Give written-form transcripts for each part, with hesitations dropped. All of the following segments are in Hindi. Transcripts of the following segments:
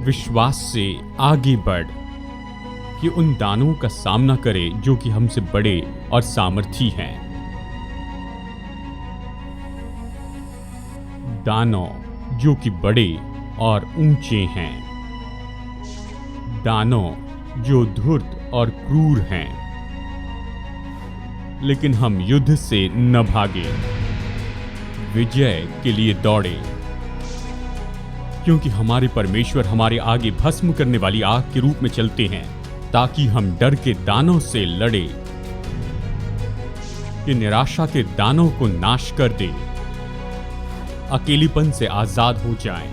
विश्वास से आगे बढ़ कि उन दानों का सामना करे जो कि हमसे बड़े और सामर्थी हैं। दानव जो कि बड़े और ऊंचे हैं। दानव जो धूर्त और क्रूर हैं। लेकिन हम युद्ध से न भागे, विजय के लिए दौड़े, क्योंकि हमारे परमेश्वर हमारे आगे भस्म करने वाली आग के रूप में चलते हैं, ताकि हम डर के दानों से लड़े, कि निराशा के दानों को नाश कर दे, अकेलीपन से आजाद हो जाएं,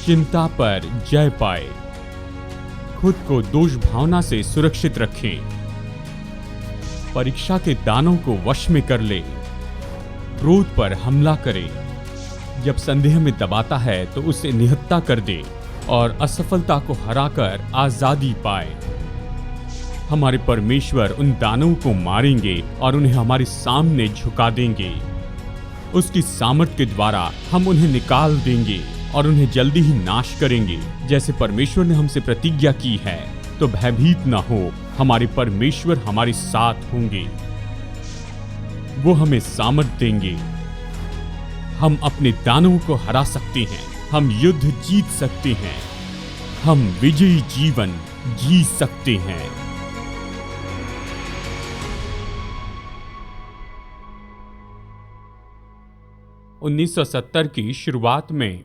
चिंता पर जय पाए, खुद को दोष भावना से सुरक्षित रखें, परीक्षा के दानों को वश में कर ले, क्रोध पर हमला करे, जब संदेह में दबाता है तो उसे निहत्ता कर दे और असफलता को हराकर आजादी पाए। हमारे परमेश्वर उन दानवों को मारेंगे और उन्हें हमारे सामने झुका देंगे। उसकी सामर्थ के द्वारा हम उन्हें निकाल देंगे और उन्हें जल्दी ही नाश करेंगे, जैसे परमेश्वर ने हमसे प्रतिज्ञा की है। तो भयभीत न हो, हमारे परमेश्वर हमारे साथ होंगे। वो हमें सामर्थ देंगे। हम अपने दानवों को हरा सकते हैं, हम युद्ध जीत सकते हैं, हम विजयी जीवन जी सकते हैं। उन्नीस 1970 की शुरुआत में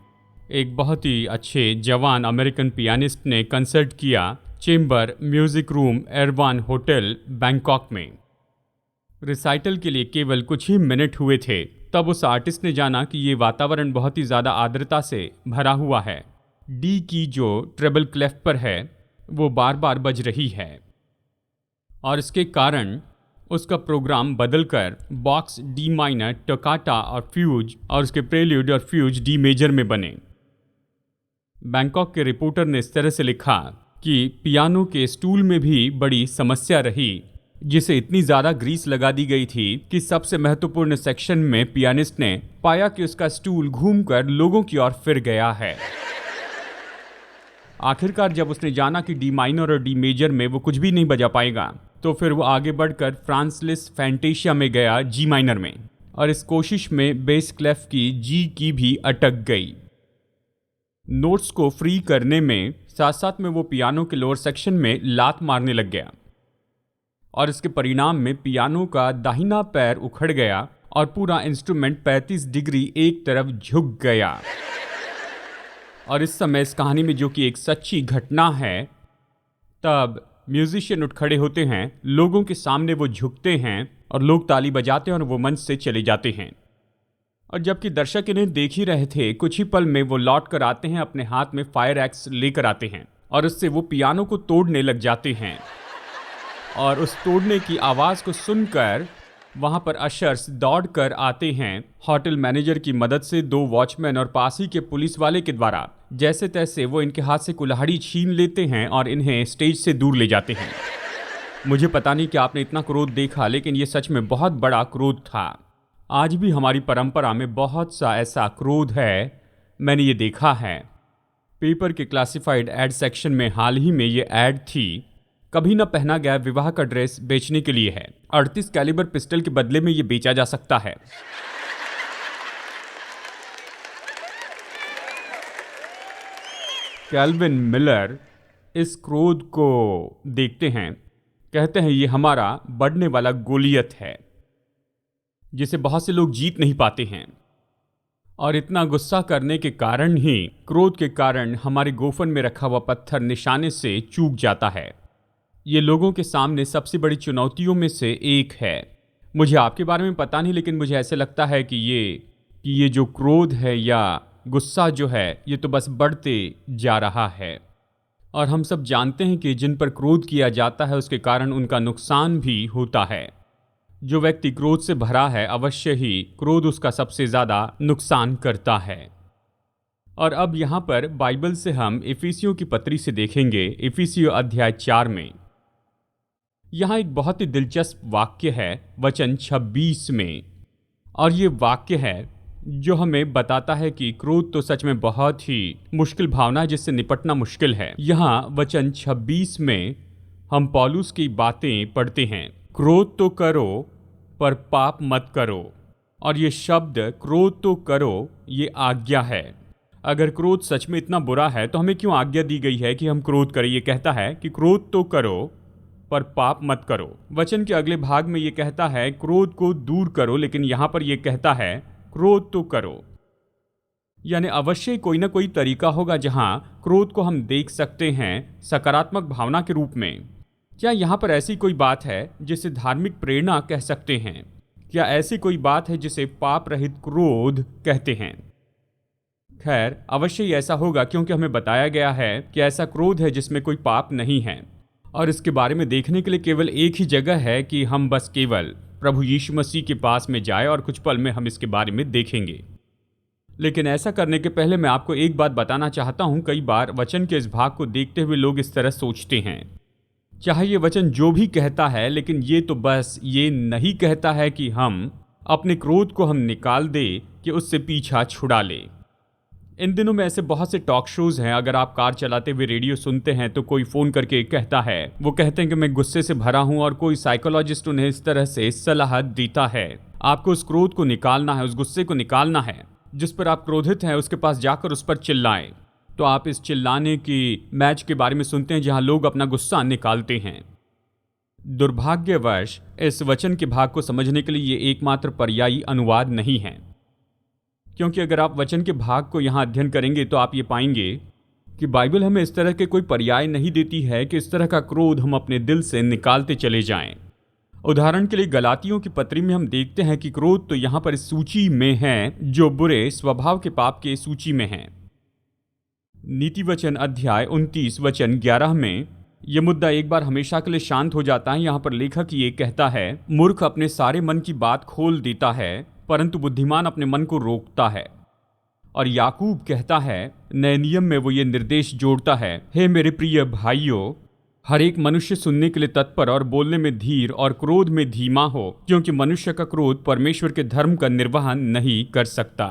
एक बहुत ही अच्छे जवान अमेरिकन पियानिस्ट ने कंसर्ट किया chamber music room Erawan hotel Bangkok में। रिसाइटल के लिए केवल कुछ ही मिनट हुए थे, तब उस आर्टिस्ट ने जाना कि ये वातावरण बहुत ही ज़्यादा आर्द्रता से भरा हुआ है। डी की जो ट्रेबल क्लेफ पर है वो बार बार बज रही है और इसके कारण उसका प्रोग्राम बदलकर बॉक्स डी माइनर, टोकाटा और फ्यूज और उसके प्रेल्यूड और फ्यूज डी मेजर में बने। बैंकॉक के रिपोर्टर ने इस तरह से लिखा कि पियानो के स्टूल में भी बड़ी समस्या रही, जिसे इतनी ज़्यादा ग्रीस लगा दी गई थी कि सबसे महत्वपूर्ण सेक्शन में पियानिस्ट ने पाया कि उसका स्टूल घूमकर लोगों की ओर फिर गया है। आखिरकार जब उसने जाना कि डी माइनर और डी मेजर में वो कुछ भी नहीं बजा पाएगा, तो फिर वो आगे बढ़कर फ्रांस लिस्ट फैंटेशिया में गया जी माइनर में, और इस कोशिश में बेस क्लेफ की जी की भी अटक गई। नोट्स को फ्री करने में साथ साथ में वो पियानो के लोअर सेक्शन में लात मारने लग गया और इसके परिणाम में पियानो का दाहिना पैर उखड़ गया और पूरा इंस्ट्रूमेंट 35 डिग्री एक तरफ झुक गया। और इस समय इस कहानी में, जो कि एक सच्ची घटना है, तब म्यूजिशियन उठ खड़े होते हैं, लोगों के सामने वो झुकते हैं और लोग ताली बजाते हैं और वो मंच से चले जाते हैं। और जबकि दर्शक इन्हें देख ही रहे थे, कुछ ही पल में वो लौट कर आते हैं, अपने हाथ में फायर एक्स लेकर आते हैं और उससे वो पियानो को तोड़ने लग जाते हैं। और उस तोड़ने की आवाज़ को सुनकर वहाँ पर अशर्स दौड़ कर आते हैं, होटल मैनेजर की मदद से, 2 वॉचमैन और पास ही के पुलिस वाले के द्वारा। जैसे तैसे वो इनके हाथ से कुल्हाड़ी छीन लेते हैं और इन्हें स्टेज से दूर ले जाते हैं। मुझे पता नहीं कि आपने इतना क्रोध देखा, लेकिन ये सच में बहुत बड़ा क्रोध था। आज भी हमारी परंपरा में बहुत सा ऐसा क्रोध है, मैंने ये देखा है। पेपर के क्लासिफाइड एड सेक्शन में हाल ही में ये एड थी, कभी न पहना गया विवाह का ड्रेस बेचने के लिए है। 38 कैलिबर पिस्टल के बदले में ये बेचा जा सकता है। कैल्विन मिलर इस क्रोध को देखते हैं, कहते हैं ये हमारा बढ़ने वाला गोलियत है, जिसे बहुत से लोग जीत नहीं पाते हैं। और इतना गुस्सा करने के कारण ही, क्रोध के कारण, हमारे गोफन में रखा हुआ पत्थर निशाने से चूक जाता है। ये लोगों के सामने सबसे बड़ी चुनौतियों में से एक है। मुझे आपके बारे में पता नहीं, लेकिन मुझे ऐसे लगता है कि ये जो क्रोध है या गुस्सा जो है, ये तो बस बढ़ते जा रहा है। और हम सब जानते हैं कि जिन पर क्रोध किया जाता है उसके कारण उनका नुकसान भी होता है। जो व्यक्ति क्रोध से भरा है, अवश्य ही क्रोध उसका सबसे ज़्यादा नुकसान करता है। और अब यहाँ पर बाइबल से हम इफिसियों की पत्री से देखेंगे, इफिसियों अध्याय 4 में। यहाँ एक बहुत ही दिलचस्प वाक्य है वचन 26 में, और ये वाक्य है जो हमें बताता है कि क्रोध तो सच में बहुत ही मुश्किल भावना है जिससे निपटना मुश्किल है। यहाँ वचन 26 में हम पौलुस की बातें पढ़ते हैं, क्रोध तो करो पर पाप मत करो। और ये शब्द क्रोध तो करो ये आज्ञा है। अगर क्रोध सच में इतना बुरा है तो हमें क्यों आज्ञा दी गई है कि हम क्रोध करें? ये कहता है कि क्रोध तो करो पर पाप मत करो। वचन के अगले भाग में ये कहता है क्रोध को दूर करो, लेकिन यहाँ पर ये कहता है क्रोध तो करो। यानी अवश्य कोई ना कोई तरीका होगा जहां क्रोध को हम देख सकते हैं सकारात्मक भावना के रूप में। क्या यहाँ पर ऐसी कोई बात है जिसे धार्मिक प्रेरणा कह सकते हैं? क्या ऐसी कोई बात है जिसे पाप रहित क्रोध कहते हैं? खैर, अवश्य ही ऐसा होगा, क्योंकि हमें बताया गया है कि ऐसा क्रोध है जिसमें कोई पाप नहीं है। और इसके बारे में देखने के लिए केवल एक ही जगह है कि हम बस केवल प्रभु यीशु मसीह के पास में जाए और कुछ पल में हम इसके बारे में देखेंगे। लेकिन ऐसा करने के पहले मैं आपको एक बात बताना चाहता हूं। कई बार वचन के इस भाग को देखते हुए लोग इस तरह सोचते हैं, चाहे ये वचन जो भी कहता है, लेकिन ये तो बस ये नहीं कहता है कि हम अपने क्रोध को हम निकाल दे, कि उससे पीछा छुड़ा ले। इन दिनों में ऐसे बहुत से टॉक शोज हैं। अगर आप कार चलाते हुए रेडियो सुनते हैं तो कोई फोन करके कहता है, वो कहते हैं कि मैं गुस्से से भरा हूं, और कोई साइकोलॉजिस्ट उन्हें इस तरह से सलाह देता है, आपको उस क्रोध को निकालना है, उस गुस्से को निकालना है, जिस पर आप क्रोधित हैं उसके पास जाकर उस पर चिल्लाएं। तो आप इस चिल्लाने की मैच के बारे में सुनते हैं जहां लोग अपना गुस्सा निकालते हैं। दुर्भाग्यवश इस वचन के भाग को समझने के लिए ये एकमात्र पर्यायी अनुवाद नहीं है, क्योंकि अगर आप वचन के भाग को यहाँ अध्ययन करेंगे तो आप ये पाएंगे कि बाइबल हमें इस तरह के कोई पर्याय नहीं देती है कि इस तरह का क्रोध हम अपने दिल से निकालते चले जाएं। उदाहरण के लिए गलातियों की पत्री में हम देखते हैं कि क्रोध तो यहाँ पर इस सूची में है जो बुरे स्वभाव के पाप के सूची में है। नीति वचन अध्याय 29 वचन 11 में यह मुद्दा एक बार हमेशा के लिए शांत हो जाता है। यहाँ पर लेखक ये कहता है, मूर्ख अपने सारे मन की बात खोल देता है, परंतु बुद्धिमान अपने मन को रोकता है। और याकूब कहता है, नए नियम में वो ये निर्देश जोड़ता है, हे मेरे प्रिय भाइयों, हर एक मनुष्य सुनने के लिए तत्पर और बोलने में धीर और क्रोध में धीमा हो, क्योंकि मनुष्य का क्रोध परमेश्वर के धर्म का निर्वहन नहीं कर सकता।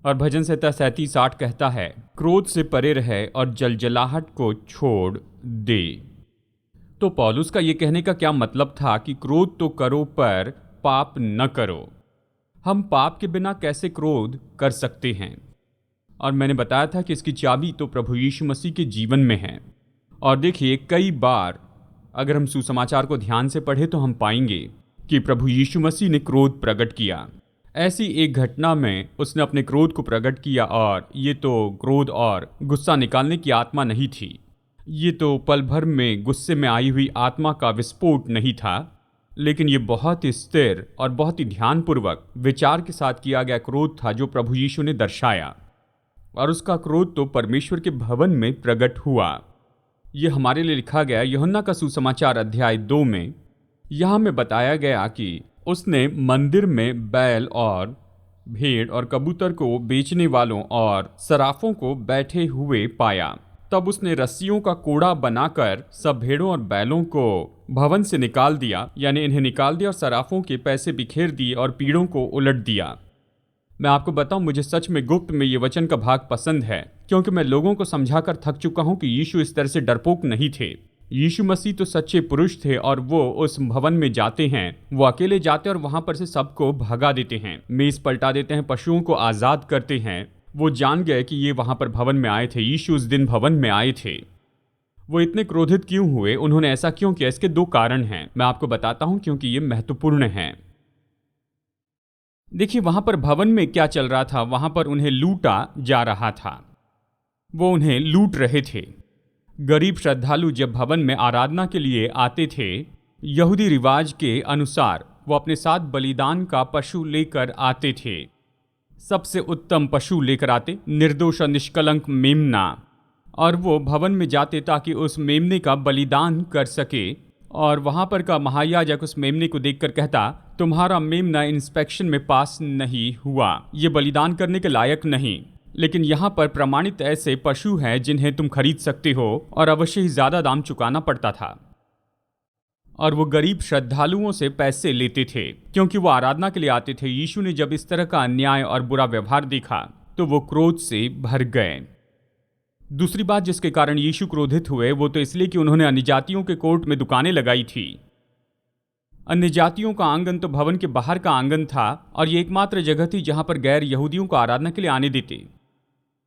और भजन संहिता 37:8 कहता है, क्रोध से परे रहे और जलजलाहट को छोड़ दे। तो पौलुस का ये कहने का क्या मतलब था कि क्रोध तो करो पर पाप न करो। हम पाप के बिना कैसे क्रोध कर सकते हैं? और मैंने बताया था कि इसकी चाबी तो प्रभु यीशु मसीह के जीवन में है। और देखिए, कई बार अगर हम सुसमाचार को ध्यान से पढ़े तो हम पाएंगे कि प्रभु यीशु मसीह ने क्रोध प्रकट किया। ऐसी एक घटना में उसने अपने क्रोध को प्रकट किया, और ये तो क्रोध और गुस्सा निकालने की आत्मा नहीं थी। ये तो पल भर में गुस्से में आई हुई आत्मा का विस्फोट नहीं था, लेकिन ये बहुत ही स्थिर और बहुत ही ध्यानपूर्वक विचार के साथ किया गया क्रोध था जो प्रभु यीशु ने दर्शाया। और उसका क्रोध तो परमेश्वर के भवन में प्रकट हुआ। ये हमारे लिए लिखा गया यूहन्ना का सुसमाचार अध्याय 2 में। यहाँ में बताया गया कि उसने मंदिर में बैल और भेड़ और कबूतर को बेचने वालों और सराफों को बैठे हुए पाया। तब उसने रस्सियों का कोड़ा बनाकर सब भेड़ों और बैलों को भवन से निकाल दिया, यानी इन्हें निकाल दिया, और सराफों के पैसे बिखेर दिए और पीड़ों को उलट दिया। मैं आपको बताऊं, मुझे सच में गुप्त में ये वचन का भाग पसंद है, क्योंकि मैं लोगों को समझाकर थक चुका हूं कि यीशु इस तरह से डरपोक नहीं थे। यीशु मसीह तो सच्चे पुरुष थे, और वो उस भवन में जाते हैं, वो अकेले जाते हैं और वहां पर से सबको भगा देते हैं, मेज पलटा देते हैं, पशुओं को आजाद करते हैं। वो जान गए कि ये वहां पर भवन में आए थे, यीशु उस दिन भवन में आए थे। वो इतने क्रोधित क्यों हुए, उन्होंने ऐसा क्यों किया? इसके 2 कारण हैं, मैं आपको बताता हूं, क्योंकि ये महत्वपूर्ण है। देखिए, वहां पर भवन में क्या चल रहा था? वहां पर उन्हें लूटा जा रहा था। वो उन्हें लूट रहे थे। गरीब श्रद्धालु जब भवन में आराधना के लिए आते थे, यहूदी रिवाज के अनुसार वो अपने साथ बलिदान का पशु लेकर आते थे। सबसे उत्तम पशु लेकर आते, निर्दोष और निष्कलंक मेमना, और वो भवन में जाते ताकि उस मेमने का बलिदान कर सके। और वहां पर का महायाजक उस मेमने को देखकर कहता, तुम्हारा मेमना इंस्पेक्शन में पास नहीं हुआ, ये बलिदान करने के लायक नहीं। लेकिन यहाँ पर प्रमाणित ऐसे पशु हैं जिन्हें तुम खरीद सकते हो, और अवश्य ही ज्यादा दाम चुकाना पड़ता था। और वो गरीब श्रद्धालुओं से पैसे लेते थे क्योंकि वो आराधना के लिए आते थे। यीशु ने जब इस तरह का अन्याय और बुरा व्यवहार देखा तो वो क्रोध से भर गए। दूसरी बात जिसके कारण यीशु क्रोधित हुए वो तो इसलिए कि उन्होंने अन्यजातियों के कोर्ट में दुकानें लगाई थी। अन्यजातियों का आंगन तो भवन के बाहर का आंगन था और ये एकमात्र जगह थी जहां पर गैर यहूदियों को आराधना के लिए आने देते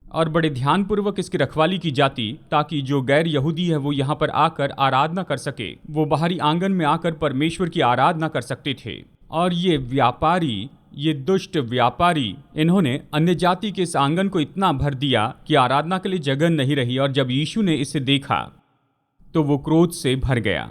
और बड़े ध्यानपूर्वक इसकी रखवाली की जाती ताकि जो गैर यहूदी है वो यहाँ पर आकर आराधना कर सके। वो बाहरी आंगन में आकर परमेश्वर की आराधना कर सकते थे। और ये व्यापारी, ये दुष्ट व्यापारी, इन्होंने अन्य जाति के इस आंगन को इतना भर दिया कि आराधना के लिए जगह नहीं रही। और जब यीशु ने इसे देखा तो वो क्रोध से भर गया।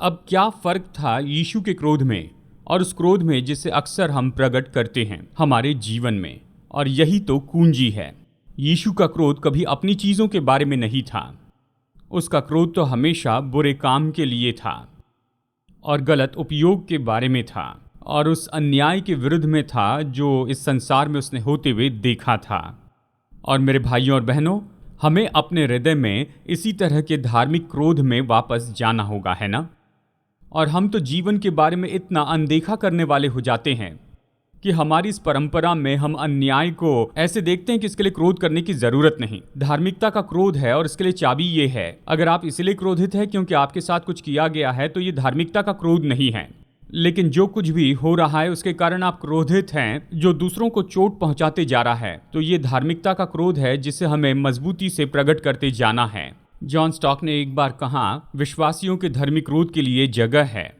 अब क्या फर्क था यीशु के क्रोध में और उस क्रोध में जिसे अक्सर हम प्रकट करते हैं हमारे जीवन में? और यही तो कुंजी है। यीशु का क्रोध कभी अपनी चीजों के बारे में नहीं था। उसका क्रोध तो हमेशा बुरे काम के लिए था और गलत उपयोग के बारे में था और उस अन्याय के विरुद्ध में था जो इस संसार में उसने होते हुए देखा था। और मेरे भाइयों और बहनों, हमें अपने हृदय में इसी तरह के धार्मिक क्रोध में वापस जाना होगा, है ना? और हम तो जीवन के बारे में इतना अनदेखा करने वाले हो जाते हैं कि हमारी इस परंपरा में हम अन्याय को ऐसे देखते हैं कि इसके लिए क्रोध करने की जरूरत नहीं। धार्मिकता का क्रोध है और इसके लिए चाबी ये है, अगर आप इसलिए क्रोधित हैं क्योंकि आपके साथ कुछ किया गया है तो ये धार्मिकता का क्रोध नहीं है। लेकिन जो कुछ भी हो रहा है उसके कारण आप क्रोधित हैं, जो दूसरों को चोट पहुंचाते जा रहा है, तो ये धार्मिकता का क्रोध है जिसे हमें मजबूती से प्रकट करते जाना है। जॉन स्टॉक ने एक बार कहा, विश्वासियों के धर्मी क्रोध के लिए जगह है।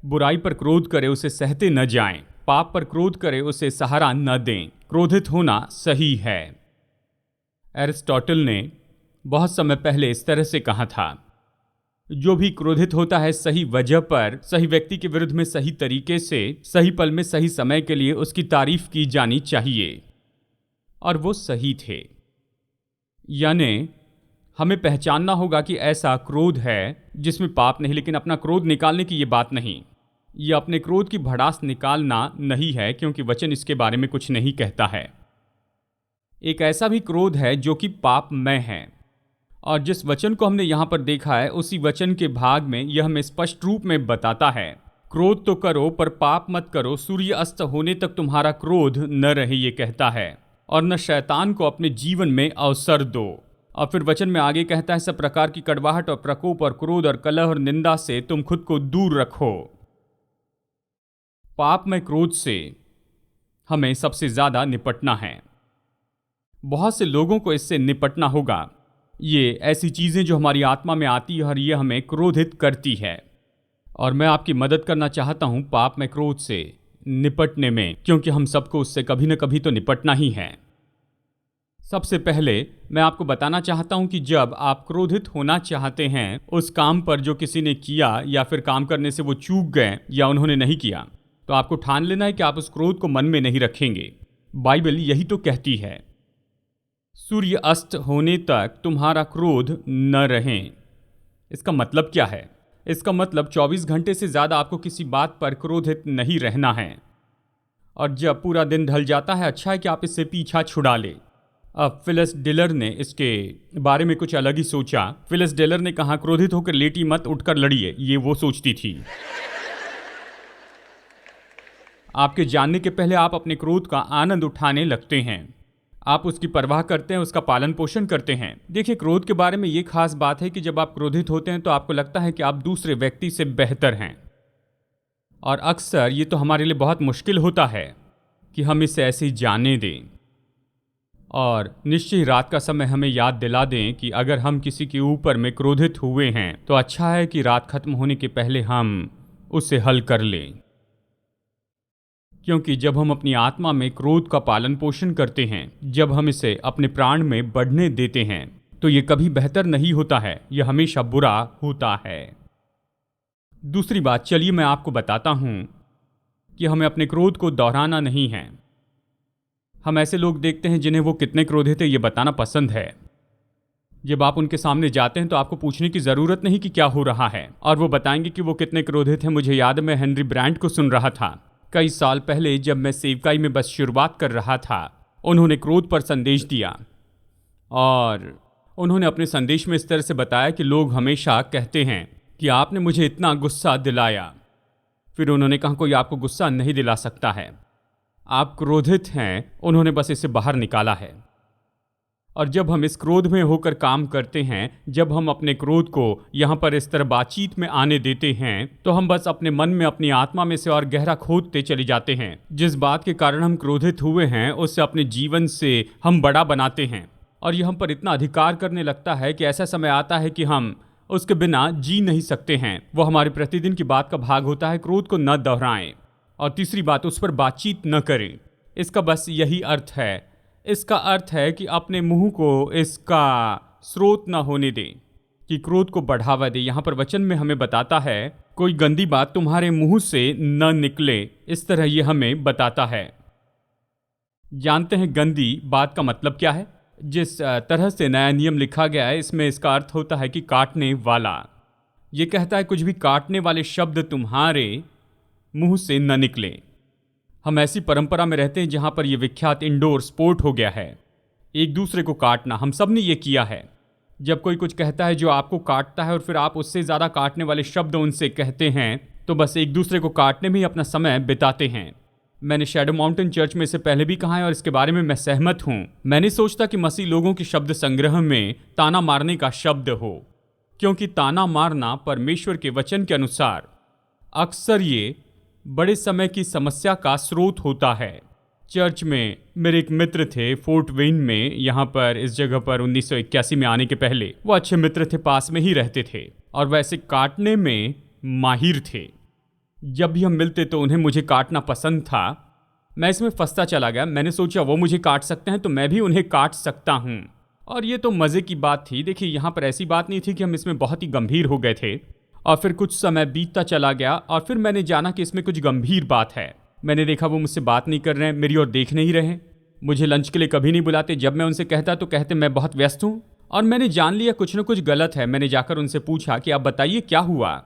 बुराई पर क्रोध करे उसे सहते न जाएं, पाप पर क्रोध करे उसे सहारा न दें। क्रोधित होना सही है। एरिस्टोटल ने बहुत समय पहले इस तरह से कहा था, जो भी क्रोधित होता है सही वजह पर, सही व्यक्ति के विरुद्ध में सही तरीके से, सही पल में सही समय के लिए उसकी तारीफ की जानी चाहिए। और वो सही थे। यानी हमें पहचानना होगा कि ऐसा क्रोध है जिसमें पाप नहीं, लेकिन अपना क्रोध निकालने की ये बात नहीं। यह अपने क्रोध की भड़ास निकालना नहीं है, क्योंकि वचन इसके बारे में कुछ नहीं कहता है। एक ऐसा भी क्रोध है जो कि पापमय है। और जिस वचन को हमने यहाँ पर देखा है उसी वचन के भाग में यह हमें स्पष्ट रूप में बताता है, क्रोध तो करो पर पाप मत करो, सूर्य अस्त होने तक तुम्हारा क्रोध न रहे, ये कहता है, और न शैतान को अपने जीवन में अवसर दो। और फिर वचन में आगे कहता है, सब प्रकार की कड़वाहट और प्रकोप और क्रोध और कलह और निंदा से तुम खुद को दूर रखो। पाप में क्रोध से हमें सबसे ज्यादा निपटना है। बहुत से लोगों को इससे निपटना होगा। ये ऐसी चीजें जो हमारी आत्मा में आती है और ये हमें क्रोधित करती है। और मैं आपकी मदद करना चाहता हूं पाप में क्रोध से निपटने में, क्योंकि हम सबको उससे कभी न कभी तो निपटना ही है। सबसे पहले मैं आपको बताना चाहता हूं कि जब आप क्रोधित होना चाहते हैं उस काम पर जो किसी ने किया या फिर काम करने से वो चूक गए या उन्होंने नहीं किया, तो आपको ठान लेना है कि आप उस क्रोध को मन में नहीं रखेंगे। बाइबल यही तो कहती है, सूर्य अस्त होने तक तुम्हारा क्रोध न रहे। इसका मतलब क्या है? इसका मतलब 24 घंटे से ज़्यादा आपको किसी बात पर क्रोधित नहीं रहना है। और जब पूरा दिन ढल जाता है, अच्छा है कि आप इससे पीछा छुड़ा ले। अब फिलिस डिलर ने इसके बारे में कुछ अलग ही सोचा। फिलिस डिलर ने कहा, क्रोधित होकर लेटी मत, उठकर लड़िए। ये वो सोचती थी। आपके जानने के पहले आप अपने क्रोध का आनंद उठाने लगते हैं। आप उसकी परवाह करते हैं, उसका पालन पोषण करते हैं। देखिए, क्रोध के बारे में ये खास बात है कि जब आप क्रोधित होते हैं तो आपको लगता है कि आप दूसरे व्यक्ति से बेहतर हैं। और अक्सर ये तो हमारे लिए बहुत मुश्किल होता है कि हम इसे ऐसे ही जाने दें और निश्चय ही रात का समय हमें याद दिला दें कि अगर हम किसी के ऊपर में क्रोधित हुए हैं तो अच्छा है कि रात खत्म होने के पहले हम उसे हल कर लें। क्योंकि जब हम अपनी आत्मा में क्रोध का पालन पोषण करते हैं, जब हम इसे अपने प्राण में बढ़ने देते हैं, तो ये कभी बेहतर नहीं होता है, यह हमेशा बुरा होता है। दूसरी बात, चलिए मैं आपको बताता हूं कि हमें अपने क्रोध को दोहराना नहीं है। हम ऐसे लोग देखते हैं जिन्हें वो कितने क्रोधित है ये बताना पसंद है। जब आप उनके सामने जाते हैं तो आपको पूछने की ज़रूरत नहीं कि क्या हो रहा है, और वो बताएंगे कि वो कितने क्रोधित हैं। मुझे याद है, मैं हेनरी ब्रांट को सुन रहा था कई साल पहले जब मैं सेवकाई में बस शुरुआत कर रहा था। उन्होंने क्रोध पर संदेश दिया और उन्होंने अपने संदेश में इस तरह से बताया कि लोग हमेशा कहते हैं कि आपने मुझे इतना गुस्सा दिलाया। फिर उन्होंने कहा, कोई आपको गुस्सा नहीं दिला सकता है, आप क्रोधित हैं, उन्होंने बस इसे बाहर निकाला है। और जब हम इस क्रोध में होकर काम करते हैं, जब हम अपने क्रोध को यहाँ पर इस तरह बातचीत में आने देते हैं, तो हम बस अपने मन में, अपनी आत्मा में से और गहरा खोदते चले जाते हैं। जिस बात के कारण हम क्रोधित हुए हैं उससे अपने जीवन से हम बड़ा बनाते हैं, और यह हम पर इतना अधिकार करने लगता है कि ऐसा समय आता है कि हम उसके बिना जी नहीं सकते हैं। वो हमारे प्रतिदिन की बात का भाग होता है। क्रोध को न दोहराएं, और तीसरी बात, उस पर बातचीत न करें। इसका बस यही अर्थ है। इसका अर्थ है कि अपने मुंह को इसका स्रोत न होने दें, कि क्रोध को बढ़ावा दे। यहाँ पर वचन में हमें बताता है, कोई गंदी बात तुम्हारे मुंह से न निकले, इस तरह ये हमें बताता है। जानते हैं गंदी बात का मतलब क्या है? जिस तरह से नया नियम लिखा गया है, इसमें इसका अर्थ होता है कि काटने वाला। ये कहता है कुछ भी काटने वाले शब्द तुम्हारे मुंह से न निकले। हम ऐसी परंपरा में रहते हैं जहां पर यह विख्यात इंडोर स्पोर्ट हो गया है, एक दूसरे को काटना। हम सब ने ये किया है। जब कोई कुछ कहता है जो आपको काटता है और फिर आप उससे ज़्यादा काटने वाले शब्द उनसे कहते हैं, तो बस एक दूसरे को काटने में ही अपना समय बिताते हैं। मैंने शैडो माउंटेन चर्च में इसे पहले भी कहा है और इसके बारे में मैं सहमत हूँ। मैं नहीं सोचता कि मसीह लोगों के शब्द संग्रह में ताना मारने का शब्द हो, क्योंकि ताना मारना परमेश्वर के वचन के अनुसार अक्सर ये बड़े समय की समस्या का स्रोत होता है। चर्च में मेरे एक मित्र थे, फोर्ट वेन में, यहाँ पर इस जगह पर 1981 में आने के पहले। वो अच्छे मित्र थे, पास में ही रहते थे और वैसे काटने में माहिर थे। जब भी हम मिलते तो उन्हें मुझे काटना पसंद था। मैं इसमें फंसता चला गया। मैंने सोचा वो मुझे काट सकते हैं तो मैं भी उन्हें काट सकता हूँ, और ये तो मज़े की बात थी। देखिए, यहाँ पर ऐसी बात नहीं थी कि हम इसमें बहुत ही गंभीर हो गए थे। और फिर कुछ समय बीतता चला गया और फिर मैंने जाना कि इसमें कुछ गंभीर बात है। मैंने देखा वो मुझसे बात नहीं कर रहे हैं, मेरी ओर देख नहीं रहे, मुझे लंच के लिए कभी नहीं बुलाते। जब मैं उनसे कहता तो कहते मैं बहुत व्यस्त हूँ। और मैंने जान लिया कुछ न कुछ गलत है। मैंने जाकर उनसे पूछा कि आप बताइए क्या हुआ।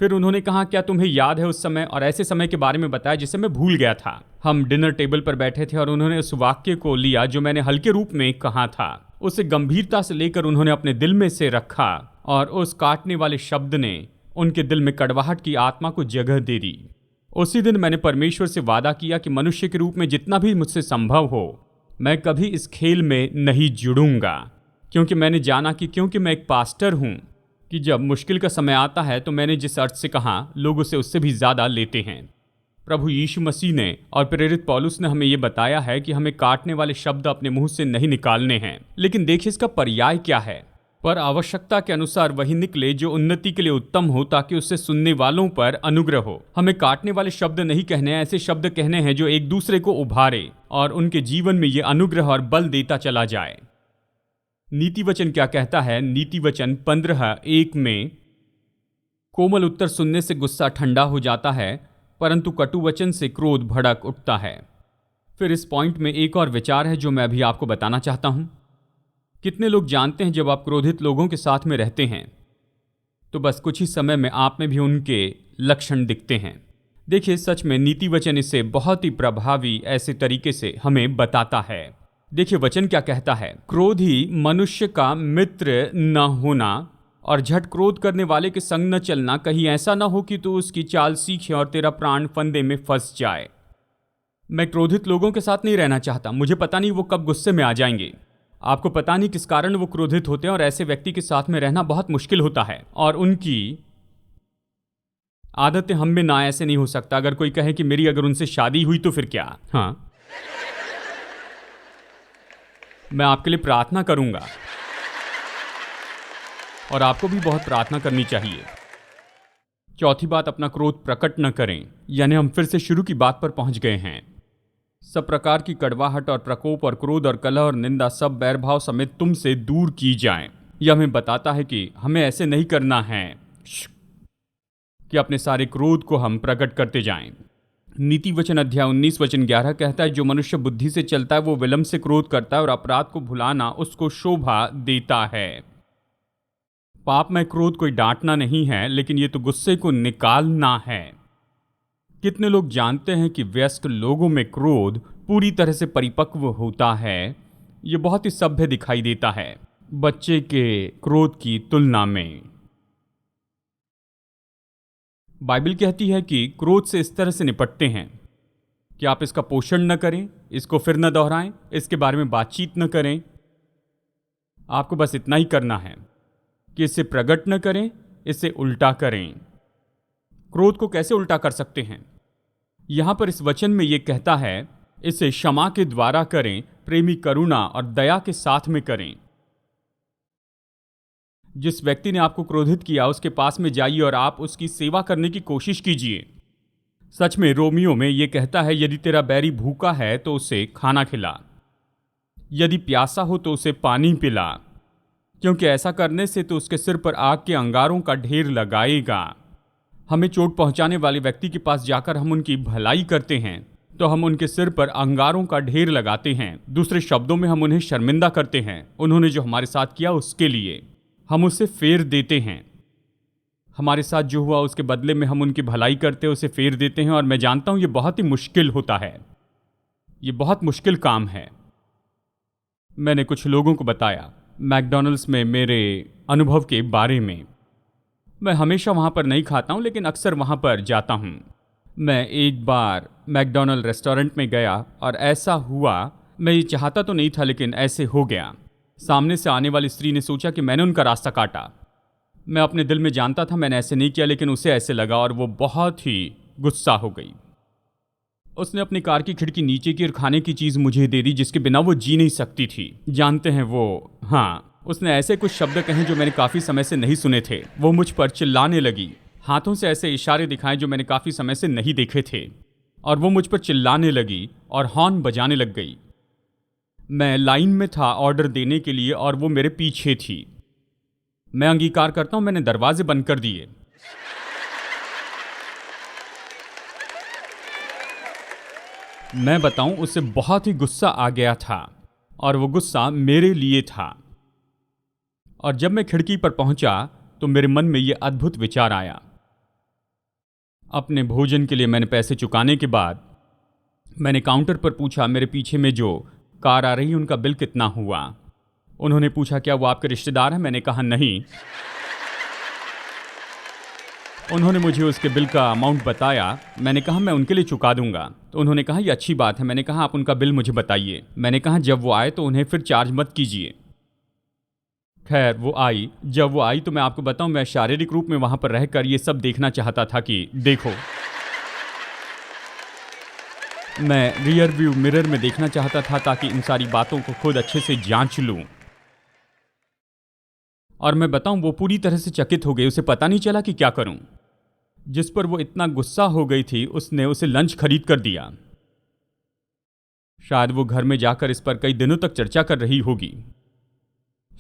फिर उन्होंने कहा, क्या तुम्हें याद है उस समय, और ऐसे समय के बारे में बताया जिसे मैं भूल गया था। हम डिनर टेबल पर बैठे थे और उन्होंने उस वाक्य को लिया जो मैंने हल्के रूप में कहा था, उसे गंभीरता से लेकर उन्होंने अपने दिल में से रखा, और उस काटने वाले शब्द ने उनके दिल में कड़वाहट की आत्मा को जगह दे दी। उसी दिन मैंने परमेश्वर से वादा किया कि मनुष्य के रूप में जितना भी मुझसे संभव हो, मैं कभी इस खेल में नहीं जुड़ूंगा। क्योंकि मैंने जाना कि क्योंकि मैं एक पास्टर हूं, कि जब मुश्किल का समय आता है तो मैंने जिस अर्थ से कहा, लोग उसे उससे भी ज़्यादा लेते हैं। प्रभु यीशु मसीह ने और प्रेरित पौलुस ने हमें ये बताया है कि हमें काटने वाले शब्द अपने मुंह से नहीं निकालने हैं। लेकिन देखिए इसका पर्याय क्या है। पर आवश्यकता के अनुसार वही निकले जो उन्नति के लिए उत्तम हो, ताकि उससे सुनने वालों पर अनुग्रह हो। हमें काटने वाले शब्द नहीं कहने, ऐसे शब्द कहने हैं जो एक दूसरे को उभारे और उनके जीवन में ये अनुग्रह और बल देता चला जाए। नीति वचन क्या कहता है? नीति वचन 15:1 में, कोमल उत्तर सुनने से गुस्सा ठंडा हो जाता है, परंतु कटु वचन से क्रोध भड़क उठता है। फिर इस पॉइंट में एक और विचार है जो मैं अभी आपको बताना चाहता हूं। कितने लोग जानते हैं जब आप क्रोधित लोगों के साथ में रहते हैं तो बस कुछ ही समय में आप में भी उनके लक्षण दिखते हैं। देखिए, सच में नीति वचन इसे बहुत ही प्रभावी ऐसे तरीके से हमें बताता है। देखिए वचन क्या कहता है, क्रोधी मनुष्य का मित्र न होना और झट क्रोध करने वाले के संग न चलना, कहीं ऐसा न हो कि तू उसकी चाल सीखे और तेरा प्राण फंदे में फंस जाए। मैं क्रोधित लोगों के साथ नहीं रहना चाहता। मुझे पता नहीं वो कब गुस्से में आ जाएंगे। आपको पता नहीं किस कारण वो क्रोधित होते हैं, और ऐसे व्यक्ति के साथ में रहना बहुत मुश्किल होता है। और उनकी आदतें हम में ना ऐसे नहीं हो सकता। अगर कोई कहे कि मेरी अगर उनसे शादी हुई तो फिर क्या? हाँ, मैं आपके लिए प्रार्थना करूंगा और आपको भी बहुत प्रार्थना करनी चाहिए। चौथी बात, अपना क्रोध प्रकट न करें। यानी हम फिर से शुरू की बात पर पहुंच गए हैं। सब प्रकार की कड़वाहट और प्रकोप और क्रोध और कलह और निंदा सब बैरभाव समेत तुमसे दूर की जाए। यह हमें बताता है कि हमें ऐसे नहीं करना है कि अपने सारे क्रोध को हम प्रकट करते जाएं। नीति वचन अध्याय 19 वचन 11 कहता है, जो मनुष्य बुद्धि से चलता है वो विलंब से क्रोध करता है और अपराध को भुलाना उसको शोभा देता है। पाप में क्रोध कोई डांटना नहीं है, लेकिन ये तो गुस्से को निकालना है। कितने लोग जानते हैं कि वयस्क लोगों में क्रोध पूरी तरह से परिपक्व होता है। ये बहुत ही सभ्य दिखाई देता है बच्चे के क्रोध की तुलना में। बाइबल कहती है कि क्रोध से इस तरह से निपटते हैं कि आप इसका पोषण न करें, इसको फिर न दोहराएं, इसके बारे में बातचीत न करें। आपको बस इतना ही करना है कि इसे प्रकट न करें, इसे उल्टा करें। क्रोध को कैसे उल्टा कर सकते हैं? यहां पर इस वचन में यह कहता है, इसे क्षमा के द्वारा करें, प्रेमी करुणा और दया के साथ में करें। जिस व्यक्ति ने आपको क्रोधित किया उसके पास में जाइए और आप उसकी सेवा करने की कोशिश कीजिए। सच में रोमियो में यह कहता है, यदि तेरा बैरी भूखा है तो उसे खाना खिला, यदि प्यासा हो तो उसे पानी पिला, क्योंकि ऐसा करने से तो उसके सिर पर आग के अंगारों का ढेर लगाएगा। हमें चोट पहुंचाने वाले व्यक्ति के पास जाकर हम उनकी भलाई करते हैं तो हम उनके सिर पर अंगारों का ढेर लगाते हैं। दूसरे शब्दों में हम उन्हें शर्मिंदा करते हैं। उन्होंने जो हमारे साथ किया उसके लिए हम उसे फेर देते हैं। हमारे साथ जो हुआ उसके बदले में हम उनकी भलाई करते हैं, उसे फेर देते हैं। और मैं जानता हूं ये बहुत ही मुश्किल होता है, ये बहुत मुश्किल काम है। मैंने कुछ लोगों को बताया मैकडॉनल्ड्स में मेरे अनुभव के बारे में। मैं हमेशा वहाँ पर नहीं खाता हूँ, लेकिन अक्सर वहाँ पर जाता हूँ। मैं एक बार मैकडॉनल्ड रेस्टोरेंट में गया और ऐसा हुआ, मैं ये चाहता तो नहीं था लेकिन ऐसे हो गया। सामने से आने वाली स्त्री ने सोचा कि मैंने उनका रास्ता काटा। मैं अपने दिल में जानता था मैंने ऐसे नहीं किया, लेकिन उसे ऐसे लगा और वो बहुत ही गुस्सा हो गई। उसने अपनी कार की खिड़की नीचे की और खाने की चीज़ मुझे दे दी जिसके बिना वो जी नहीं सकती थी। जानते हैं वो, हाँ, उसने ऐसे कुछ शब्द कहे जो मैंने काफ़ी समय से नहीं सुने थे। वो मुझ पर चिल्लाने लगी, हाथों से ऐसे इशारे दिखाए जो मैंने काफ़ी समय से नहीं देखे थे, और वो मुझ पर चिल्लाने लगी और हॉर्न बजाने लग गई। मैं लाइन में था ऑर्डर देने के लिए और वो मेरे पीछे थी। मैं अंगीकार करता हूँ, मैंने दरवाजे बंद कर दिए। मैं बताऊं, उसे बहुत ही गुस्सा आ गया था और वो गुस्सा मेरे लिए था। और जब मैं खिड़की पर पहुंचा तो मेरे मन में यह अद्भुत विचार आया। अपने भोजन के लिए मैंने पैसे चुकाने के बाद मैंने काउंटर पर पूछा, मेरे पीछे में जो कार आ रही है उनका बिल कितना हुआ? उन्होंने पूछा, क्या वो आपके रिश्तेदार हैं? मैंने कहा नहीं। उन्होंने मुझे उसके बिल का अमाउंट बताया। मैंने कहा मैं उनके लिए चुका दूंगा। तो उन्होंने कहा ये अच्छी बात है। मैंने कहा आप उनका बिल मुझे बताइए। मैंने कहा जब वो आए तो उन्हें फिर चार्ज मत कीजिए। खैर वो आई। जब वो आई तो मैं आपको बताऊं, मैं शारीरिक रूप में वहां पर रहकर ये सब देखना चाहता था कि देखो, मैं रियर व्यू मिरर में देखना चाहता था ताकि इन सारी बातों को खुद अच्छे से जांच लूं। और मैं बताऊं, वो पूरी तरह से चकित हो गई। उसे पता नहीं चला कि क्या करूं। जिस पर वो इतना गुस्सा हो गई थी उसने उसे लंच खरीद कर दिया। शायद वो घर में जाकर इस पर कई दिनों तक चर्चा कर रही होगी।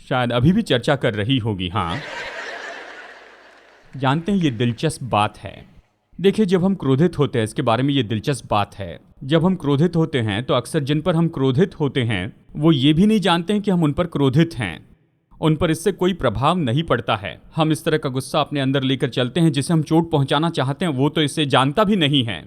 शायद अभी भी चर्चा कर रही होगी। हाँ, जानते हैं ये दिलचस्प बात है। देखिए, जब हम क्रोधित होते हैं, इसके बारे में ये दिलचस्प बात है, जब हम क्रोधित होते हैं तो अक्सर जिन पर हम क्रोधित होते हैं वो ये भी नहीं जानते हैं कि हम उन पर क्रोधित हैं। उन पर इससे कोई प्रभाव नहीं पड़ता है। हम इस तरह का गुस्सा अपने अंदर लेकर चलते हैं जिसे हम चोट पहुंचाना चाहते हैं, वो तो इसे जानता भी नहीं है।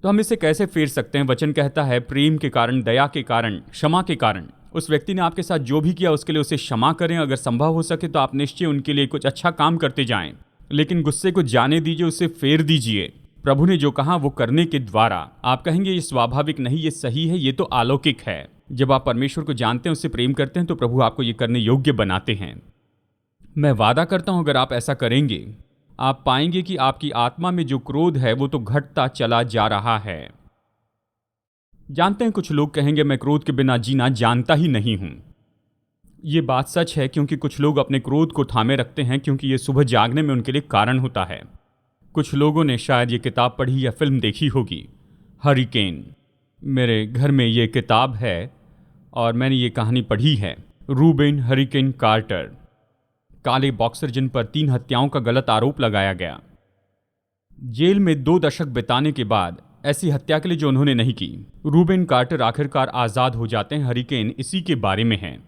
तो हम इसे कैसे फेर सकते हैं? वचन कहता है प्रेम के कारण, दया के कारण, क्षमा के कारण। उस व्यक्ति ने आपके साथ जो भी किया उसके लिए उसे क्षमा करें। अगर संभव हो सके तो आप निश्चय उनके लिए कुछ अच्छा काम करते जाएं, लेकिन गुस्से को जाने दीजिए, उसे फेर दीजिए। प्रभु ने जो कहा वो करने के द्वारा। आप कहेंगे ये स्वाभाविक नहीं, ये सही है, ये तो अलौकिक है। जब आप परमेश्वर को जानते हैं, उससे प्रेम करते हैं, तो प्रभु आपको ये करने योग्य बनाते हैं। मैं वादा करता हूं अगर आप ऐसा करेंगे आप पाएंगे कि आपकी आत्मा में जो क्रोध है वो तो घटता चला जा रहा है। जानते हैं, कुछ लोग कहेंगे मैं क्रोध के बिना जीना जानता ही नहीं हूं। ये बात सच है, क्योंकि कुछ लोग अपने क्रोध को थामे रखते हैं क्योंकि ये सुबह जागने में उनके लिए कारण होता है। कुछ लोगों ने शायद ये किताब पढ़ी या फिल्म देखी होगी, हरिकेन। मेरे घर में ये किताब है और मैंने ये कहानी पढ़ी है। रूबेन हरिकेन कार्टर, काले बॉक्सर जिन पर 3 हत्याओं का गलत आरोप लगाया गया। जेल में 2 दशक बिताने के बाद ऐसी हत्या के लिए जो उन्होंने नहीं की, रूबेन कार्टर आखिरकार आज़ाद हो जाते हैं। हरिकेन इसी के बारे में है।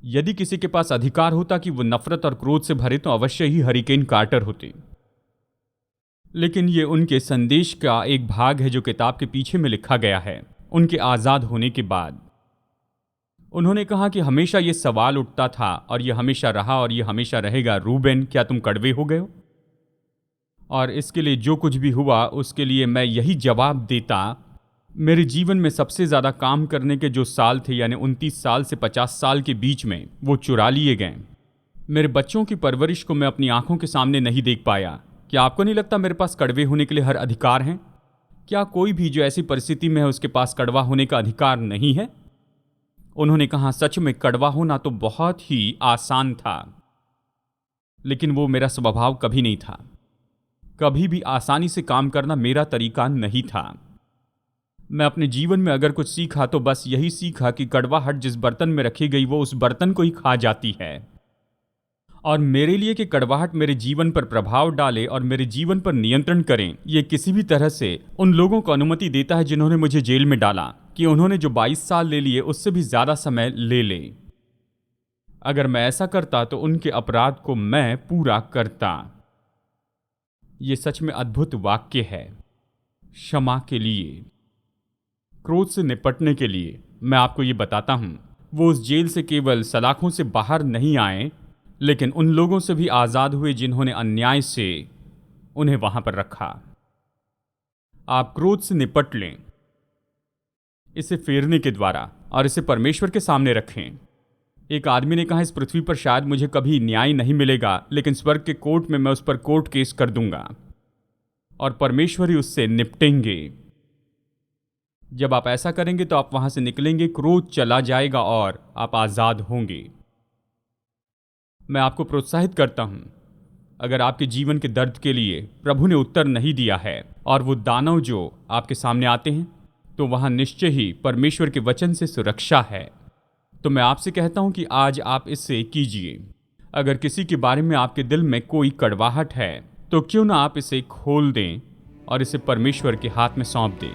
यदि किसी के पास अधिकार होता कि वो नफरत और क्रोध से भरे तो अवश्य ही हरिकेन कार्टर होते, लेकिन ये उनके संदेश का एक भाग है जो किताब के पीछे में लिखा गया है। उनके आज़ाद होने के बाद उन्होंने कहा कि हमेशा ये सवाल उठता था और ये हमेशा रहा और ये हमेशा रहेगा, रूबेन क्या तुम कड़वे हो गए हो? और इसके लिए जो कुछ भी हुआ उसके लिए मैं यही जवाब देता, मेरे जीवन में सबसे ज़्यादा काम करने के जो साल थे यानी 29 साल से 50 साल के बीच में वो चुरा लिए गए। मेरे बच्चों की परवरिश को मैं अपनी आंखों के सामने नहीं देख पाया। क्या आपको नहीं लगता मेरे पास कड़वे होने के लिए हर अधिकार है? क्या कोई भी जो ऐसी परिस्थिति में है उसके पास कड़वा होने का अधिकार नहीं है? उन्होंने कहा, सच में कड़वा होना तो बहुत ही आसान था, लेकिन वो मेरा स्वभाव कभी नहीं था। कभी भी आसानी से काम करना मेरा तरीका नहीं था। मैं अपने जीवन में अगर कुछ सीखा तो बस यही सीखा कि कड़वाहट जिस बर्तन में रखी गई वो उस बर्तन को ही खा जाती है। और मेरे लिए कि कड़वाहट मेरे जीवन पर प्रभाव डाले और मेरे जीवन पर नियंत्रण करें, ये किसी भी तरह से उन लोगों को अनुमति देता है जिन्होंने मुझे जेल में डाला, कि उन्होंने जो 22 साल ले लिए उससे भी ज्यादा समय ले ले। अगर मैं ऐसा करता तो उनके अपराध को मैं पूरा करता। ये सच में अद्भुत वाक्य है। क्षमा के लिए, क्रोध से निपटने के लिए मैं आपको ये बताता हूं, वो उस जेल से केवल सलाखों से बाहर नहीं आए, लेकिन उन लोगों से भी आजाद हुए जिन्होंने अन्याय से उन्हें वहां पर रखा। आप क्रोध से निपट लें, इसे फेरने के द्वारा, और इसे परमेश्वर के सामने रखें। एक आदमी ने कहा, इस पृथ्वी पर शायद मुझे कभी न्याय नहीं मिलेगा, लेकिन स्वर्ग के कोर्ट में मैं उस पर कोर्ट केस कर दूंगा और परमेश्वर ही उससे निपटेंगे। जब आप ऐसा करेंगे तो आप वहां से निकलेंगे, क्रोध चला जाएगा और आप आजाद होंगे। मैं आपको प्रोत्साहित करता हूं, अगर आपके जीवन के दर्द के लिए प्रभु ने उत्तर नहीं दिया है और वो दानव जो आपके सामने आते हैं, तो वहां निश्चय ही परमेश्वर के वचन से सुरक्षा है। तो मैं आपसे कहता हूं कि आज आप इससे कीजिए। अगर किसी के बारे में आपके दिल में कोई कड़वाहट है तो क्यों ना आप इसे खोल दें और इसे परमेश्वर के हाथ में सौंप दें।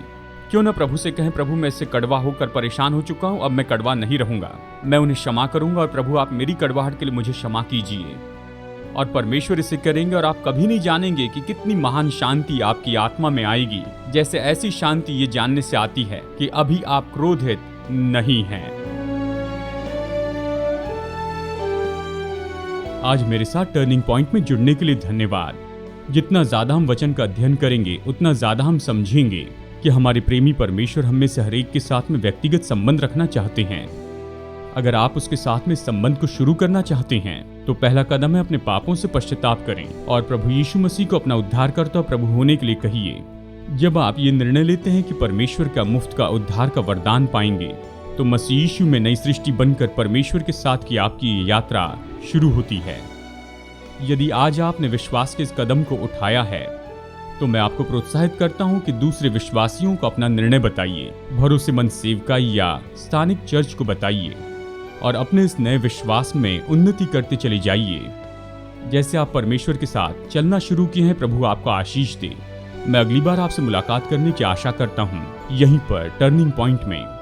क्यों ना प्रभु से कहें, प्रभु मैं इससे कड़वा होकर परेशान हो चुका हूं, अब मैं कड़वा नहीं रहूंगा, मैं उन्हें क्षमा करूंगा और प्रभु आप मेरी कड़वाहट के लिए मुझे क्षमा कीजिए। और परमेश्वर इसे करेंगे और आप कभी नहीं जानेंगे कि कितनी महान शांति आपकी आत्मा में आएगी, जैसे ऐसी शांति ये जानने से आती है कि अभी आप क्रोधित नहीं हैं। आज मेरे साथ टर्निंग पॉइंट में जुड़ने के लिए धन्यवाद। जितना ज्यादा हम वचन का अध्ययन करेंगे उतना ज्यादा हम समझेंगे कि हमारे प्रेमी परमेश्वर हम में से हर एक के साथ में व्यक्तिगत संबंध रखना चाहते हैं। अगर आप उसके साथ में संबंध को शुरू करना चाहते हैं तो पहला कदम है अपने पापों से पश्चाताप करें और प्रभु यीशु मसीह को अपना उद्धारकर्ता और प्रभु होने के लिए कहिए। जब आप ये निर्णय लेते हैं कि परमेश्वर का मुफ्त का उद्धार का वरदान पाएंगे तो मसीह यीशु में नई सृष्टि बनकर परमेश्वर के साथ की आपकी ये यात्रा शुरू होती है। यदि आज आपने विश्वास के इस कदम को उठाया है तो मैं आपको प्रोत्साहित करता हूं कि दूसरे विश्वासियों को अपना निर्णय बताइए, भरोसेमंद सेवकाई या स्थानिक चर्च को बताइए और अपने इस नए विश्वास में उन्नति करते चले जाइए। जैसे आप परमेश्वर के साथ चलना शुरू किए हैं, प्रभु आपको आशीष दे। मैं अगली बार आपसे मुलाकात करने की आशा करता हूं, यहीं पर टर्निंग पॉइंट में।